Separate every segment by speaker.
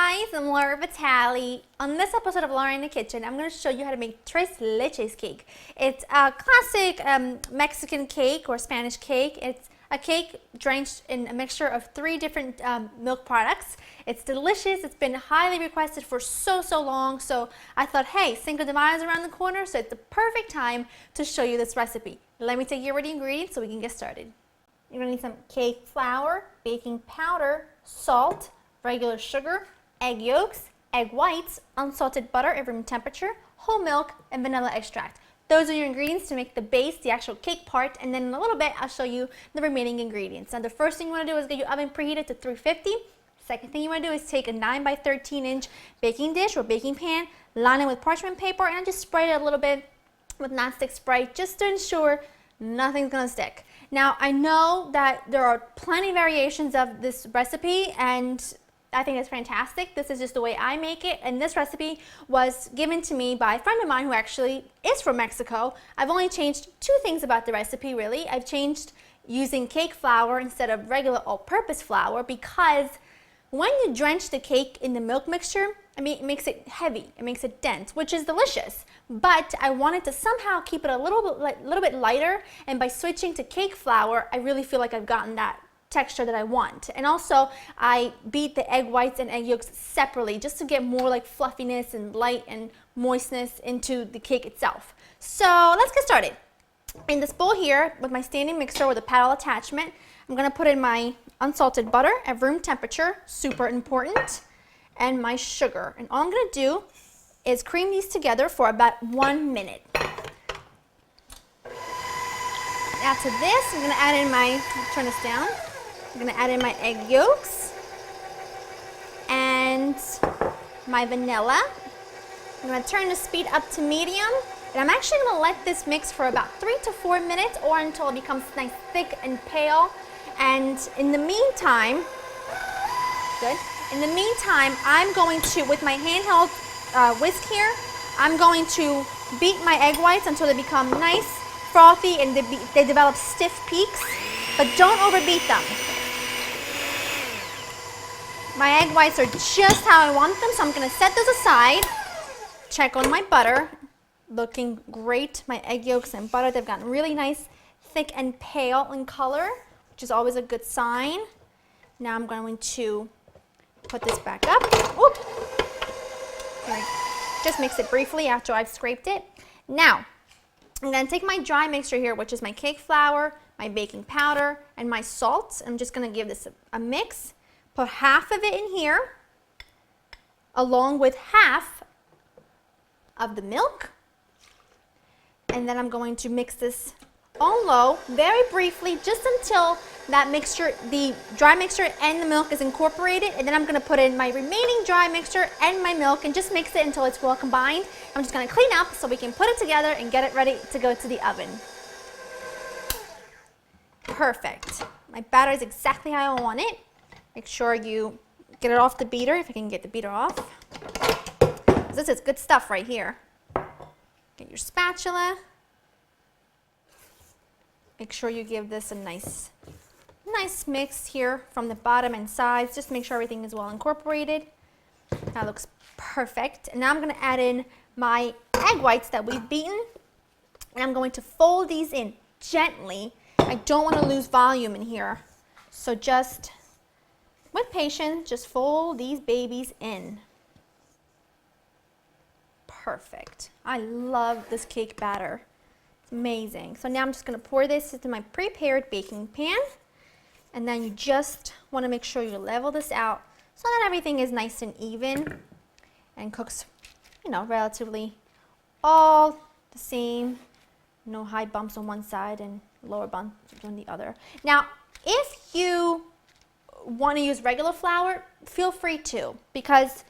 Speaker 1: guys, I'm Laura Vitale. On this episode of Laura in the Kitchen, I'm going to show you how to make Leches cake. It's a classic Mexican cake or Spanish cake. It's a cake drenched in a mixture of 3 different milk products. It's delicious. It's been highly requested for so long, so I thought, hey, Cinco de Mayo is around the corner, so it's the perfect time to show you this recipe. Let me take you over the ingredients so we can get started. You're going to need some cake flour, baking powder, salt, regular sugar, egg yolks, egg whites, unsalted butter at room temperature, whole milk, and vanilla extract. Those are your ingredients to make the base, the actual cake part, and then in a little bit I'll show you the remaining ingredients. Now the first thing you want to do is get your oven preheated to 350. Second thing you want to do is take a 9 by 13 inch baking dish or baking pan, line it with parchment paper, and just spray it a little bit with nonstick spray just to ensure nothing's going to stick. Now I know that there are plenty of variations of this recipe, and I think it's fantastic. This is just the way I make it, and this recipe was given to me by a friend of mine who actually is from Mexico. I've only changed 2 things about the recipe, really. I've changed using cake flour instead of regular all-purpose flour, because when you drench the cake in the milk mixture, it makes it heavy, it makes it dense, which is delicious. But I wanted to somehow keep it a little bit lighter, and by switching to cake flour, I really feel like I've gotten that texture that I want. And also I beat the egg whites and egg yolks separately just to get more like fluffiness and light and moistness into the cake itself. So let's get started. In this bowl here with my standing mixer with a paddle attachment, I'm going to put in my unsalted butter at room temperature, super important, and my sugar. And all I'm going to do is cream these together for about 1 minute. Now to this, I'm going to add in my, turn this down, I'm going to add in my egg yolks and my vanilla. I'm going to turn the speed up to medium, and I'm actually going to let this mix for about 3 to 4 minutes or until it becomes nice, thick and pale. And in the meantime, I'm going to, with my handheld whisk here, I'm going to beat my egg whites until they become nice, frothy, and they develop stiff peaks, but don't overbeat them. My egg whites are just how I want them, so I'm going to set those aside. Check on my butter, looking great. My egg yolks and butter, they've gotten really nice, thick and pale in color, which is always a good sign. Now I'm going to put this back up. Oop. Just mix it briefly after I've scraped it. Now, I'm going to take my dry mixture here, which is my cake flour, my baking powder, and my salt. I'm just going to give this a mix. Put half of it in here, along with half of the milk. And then I'm going to mix this on low very briefly, just until that mixture, the dry mixture and the milk is incorporated. And then I'm going to put in my remaining dry mixture and my milk and just mix it until it's well combined. I'm just going to clean up so we can put it together and get it ready to go to the oven. Perfect. My batter is exactly how I want it. Make sure you get it off the beater, if I can get the beater off. This is good stuff right here. Get your spatula. Make sure you give this a nice mix here from the bottom and sides. Just make sure everything is well incorporated. That looks perfect. And now I'm going to add in my egg whites that we've beaten. And I'm going to fold these in gently. I don't want to lose volume in here. So just with patience, just fold these babies in. Perfect. I love this cake batter. It's amazing. So now I'm just going to pour this into my prepared baking pan. And then you just want to make sure you level this out so that everything is nice and even and cooks, relatively all the same. No high bumps on one side and lower bumps on the other. Now, if you want to use regular flour, feel free to, because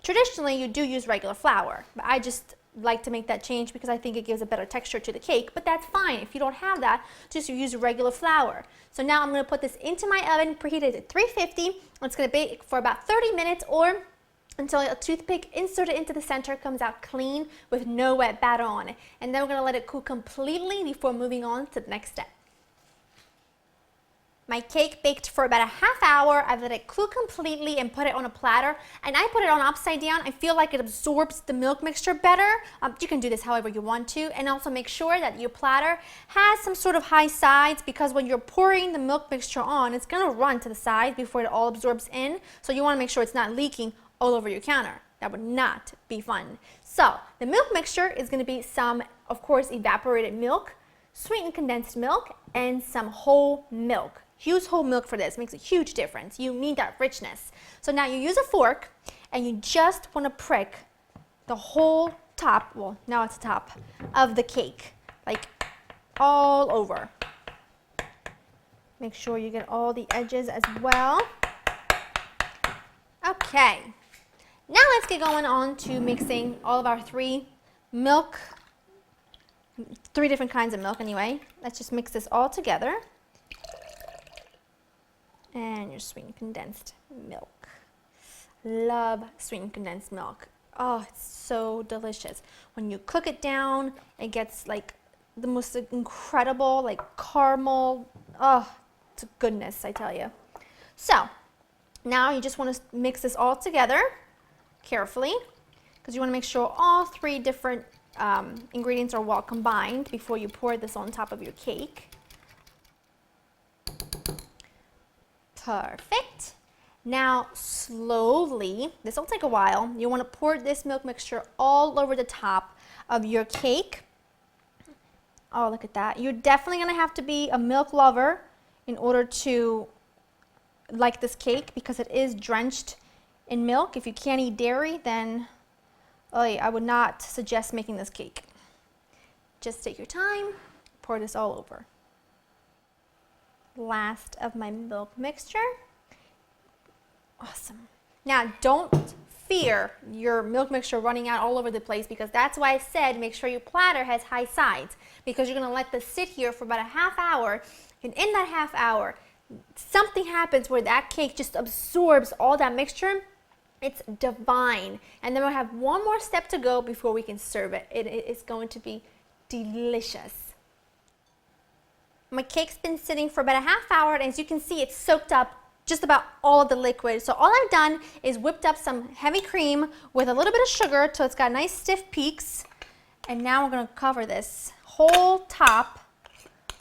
Speaker 1: traditionally you do use regular flour, but I just like to make that change because I think it gives a better texture to the cake, but that's fine. If you don't have that, just use regular flour. So now I'm going to put this into my oven, preheated at 350. It's going to bake for about 30 minutes or until a toothpick inserted into the center comes out clean with no wet batter on it. And then we're going to let it cool completely before moving on to the next step. My cake baked for about a half hour. I've let it cool completely and put it on a platter. And I put it on upside down. I feel like it absorbs the milk mixture better. You can do this however you want to. And also make sure that your platter has some sort of high sides, because when you're pouring the milk mixture on, it's going to run to the side before it all absorbs in. So you want to make sure it's not leaking all over your counter. That would not be fun. So the milk mixture is going to be some, of course, evaporated milk, sweetened condensed milk, and some whole milk. Use whole milk for this. It makes a huge difference. You need that richness. So now you use a fork and you just want to prick the whole top, well, now it's the top of the cake, like all over. Make sure you get all the edges as well. Okay. Now let's get going on to mixing all of our three different kinds of milk anyway. Let's just mix this all together. And your sweetened condensed milk. Love sweetened condensed milk. Oh, it's so delicious. When you cook it down, it gets like the most incredible, like caramel. Oh, it's a goodness, I tell you. So, now you just want to mix this all together carefully, because you want to make sure all three different ingredients are well combined before you pour this on top of your cake. Perfect. Now slowly, this will take a while, you want to pour this milk mixture all over the top of your cake. Oh, look at that. You're definitely going to have to be a milk lover in order to like this cake, because it is drenched in milk. If you can't eat dairy, then I would not suggest making this cake. Just take your time, pour this all over. Last of my milk mixture. Awesome. Now don't fear your milk mixture running out all over the place, because that's why I said make sure your platter has high sides, because you're going to let this sit here for about a half hour, and in that half hour something happens where that cake just absorbs all that mixture. It's divine. And then we'll have one more step to go before we can serve it. It is going to be delicious. My cake's been sitting for about a half hour, and as you can see, it's soaked up just about all of the liquid. So all I've done is whipped up some heavy cream with a little bit of sugar so it's got nice stiff peaks. And now we're going to cover this whole top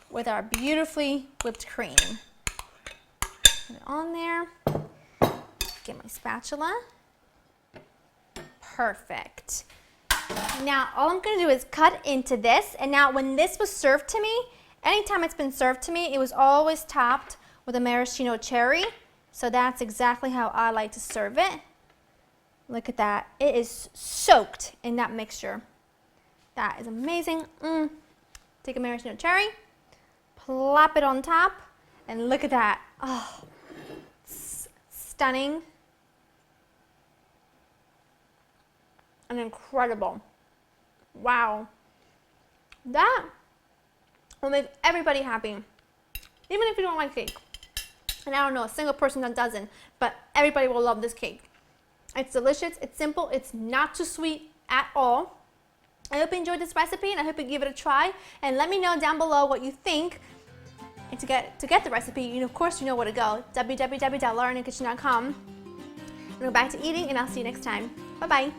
Speaker 1: with our beautifully whipped cream. Put it on there. Get my spatula. Perfect. Now all I'm going to do is cut into this, and now when this was served to me, anytime it's been served to me, it was always topped with a maraschino cherry. So that's exactly how I like to serve it. Look at that. It is soaked in that mixture. That is amazing. Take a maraschino cherry, plop it on top, and look at that. Oh, stunning and incredible. Wow. That will make everybody happy, even if you don't like cake. And I don't know a single person that doesn't, but everybody will love this cake. It's delicious, it's simple, it's not too sweet at all. I hope you enjoyed this recipe, and I hope you give it a try, and let me know down below what you think. And to get the recipe, of course you know where to go, www.laureninthekitchen.com. And go back to eating, and I'll see you next time. Bye-bye.